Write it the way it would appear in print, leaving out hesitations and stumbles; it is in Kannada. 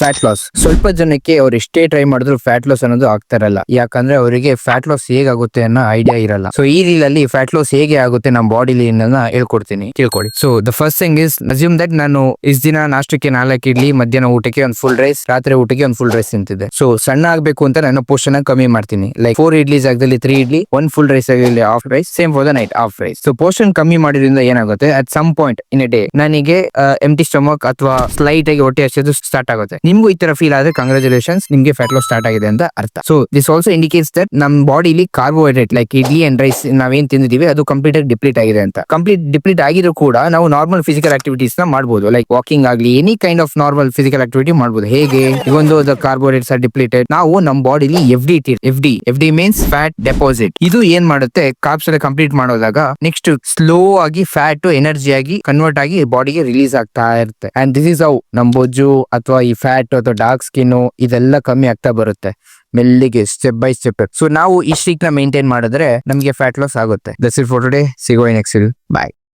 Fat loss. ಸ್ವಲ್ಪ ಜನಕ್ಕೆ ಅವ್ರು ಎಷ್ಟೇ ಟ್ರೈ ಮಾಡಿದ್ರು ಫ್ಯಾಟ್ ಲಾಸ್ ಅನ್ನೋದು ಆಗ್ತಾ ಇರಲ್ಲ. ಯಾಕಂದ್ರೆ ಅವರಿಗೆ ಫ್ಯಾಟ್ ಲಾಸ್ ಹೇಗಾಗುತ್ತೆ ಅನ್ನೋ ಐಡಿಯಾ ಇರಲ್ಲ. ಸೊ ಈ ರೀಲ್ ಅಲ್ಲಿ ಫ್ಯಾಟ್ ಲಾಸ್ ಹೇಗೆ ಆಗುತ್ತೆ ನಮ್ಮ ಬಾಡಿಲಿ ಹೇಳ್ಕೊಡ್ತೀನಿ, ತಿಳ್ಕೊಳ್ಳಿ. So the first thing is assume that ನಾನು ಇಷ್ಟ ದಿನ ನಾಷ್ಟಕ್ಕೆ 4 ಇಡ್ಲಿ, ಮಧ್ಯಾಹ್ನ ಊಟಕ್ಕೆ ಒಂದು ಫುಲ್ ರೈಸ್, ರಾತ್ರಿ ಊಟಕ್ಕೆ ಒಂದು ಫುಲ್ ರೈಸ್ ತಿಂತಿದ್ದೆ. ಸೊ ಸಣ್ಣ ಆಗ್ಬೇಕು ಅಂತ ನಾನು ಪೋಷನ್ ಕಮ್ಮಿ ಮಾಡ್ತೀನಿ. ಲೈಕ್ 4 ಇಡ್ಲಿ ಜಾಗದಲ್ಲಿ 3 ಇಡ್ಲಿ, 1 ಫುಲ್ ರೈಸ್ ಆಗಲಿ half rice, same for the night half rice. So portion ಕಮ್ಮಿ ಮಾಡೋದ್ರಿಂದ ಏನಾಗುತ್ತೆ, at some point in a day ನನಗೆ ಎಂಟಿ ಸ್ಟಮಕ್ ಅಥವಾ ಸ್ಲೈಟ್ ಆಗಿ ಹೊಟ್ಟೆ ಹಸಿಯೋದು ಸ್ಟಾರ್ಟ್ ಆಗುತ್ತೆ. ನಿಮ್ಗೂ ಈ ತರ ಫೀಲ್ ಆದ್ರೆ ಕಂಗ್ರಾಚುಲೇಷನ್ಸ್, ನಿಮ್ಗೆ ಫ್ಯಾಟ್ ಲಾಸ್ ಸ್ಟಾರ್ಟ್ ಆಗಿದೆ ಅಂತ ಅರ್ಥ. So this also indicates that ನಮ್ ಬಾಡಿಲಿ carbohydrate like idli and rice ನಾವೇನ್ ತಿಂದಿದೀವಿ ಅದು ಕಂಪ್ಲೀಟ್ ಆಗಿ ಡಿಪ್ಲೀಟ್ ಆಗಿದೆ ಅಂತ. ಕಂಪ್ಲೀಟ್ ಡಿಪ್ಲೀಟ್ ಆಗಿದ್ರು ಕೂಡ ನಾವು ನಾರ್ಮಲ್ ಫಿಸಿಕಲ್ ಆಕ್ಟಿವಿಟೀಸ್ ನ ಮಾಡಬಹುದು. ಲೈಕ್ ವಾಕಿಂಗ್ ಆಗ್ಲಿ, any kind of normal physical activity ಮಾಡಬಹುದು. ಹೇಗೆ ಒಂದು ಕಾರ್ಬೋಹೈಡ್ರೇಟ್ಸ್ ಆರ್ ಡಿಪ್ಲೀಟೆಡ್, ನಾವು ನಮ್ ಬಾಡಿಲಿ F D means fat deposit. ಇದು ಏನ್ ಮಾಡುತ್ತೆ, ಕಾರ್ಬ್ಸ್ ಎಲ್ಲ ಕಂಪ್ಲೀಟ್ ಮಾಡೋದಾಗ ನೆಕ್ಸ್ಟ್ ಸ್ಲೋ ಆಗಿ ಫ್ಯಾಟ್ ಎನರ್ಜಿ ಆಗಿ ಕನ್ವರ್ಟ್ ಆಗಿ ಬಾಡಿಗೆ ರಿಲೀಸ್ ಆಗ್ತಾ ಇರುತ್ತೆ. ಅಂಡ್ ದಿಸ್ ಇಸ್ ಹೌ ನಮ್ ಬೊಜ್ಜು ಅಥವಾ ಈ ಫ್ಯಾಟ್ ಅಥವಾ ಡಾರ್ಕ್ ಸ್ಕಿನ್ ಇದೆಲ್ಲ ಕಮ್ಮಿ ಆಗ್ತಾ ಬರುತ್ತೆ ಮೆಲ್ಲಿಗೆ, ಸ್ಟೆಪ್ ಬೈ ಸ್ಟೆಪ್. ಸೊ ನಾವು ಈ ಸ್ಟ್ರೀಕ್ ನ ಮೇಂಟೈನ್ ಮಾಡಿದ್ರೆ ನಮಗೆ ಫ್ಯಾಟ್ ಲಾಸ್ ಆಗುತ್ತೆ. That's it for today. ಸಿಗೋ ನೆಕ್ಸ್ಟ್. ಬಾಯ್.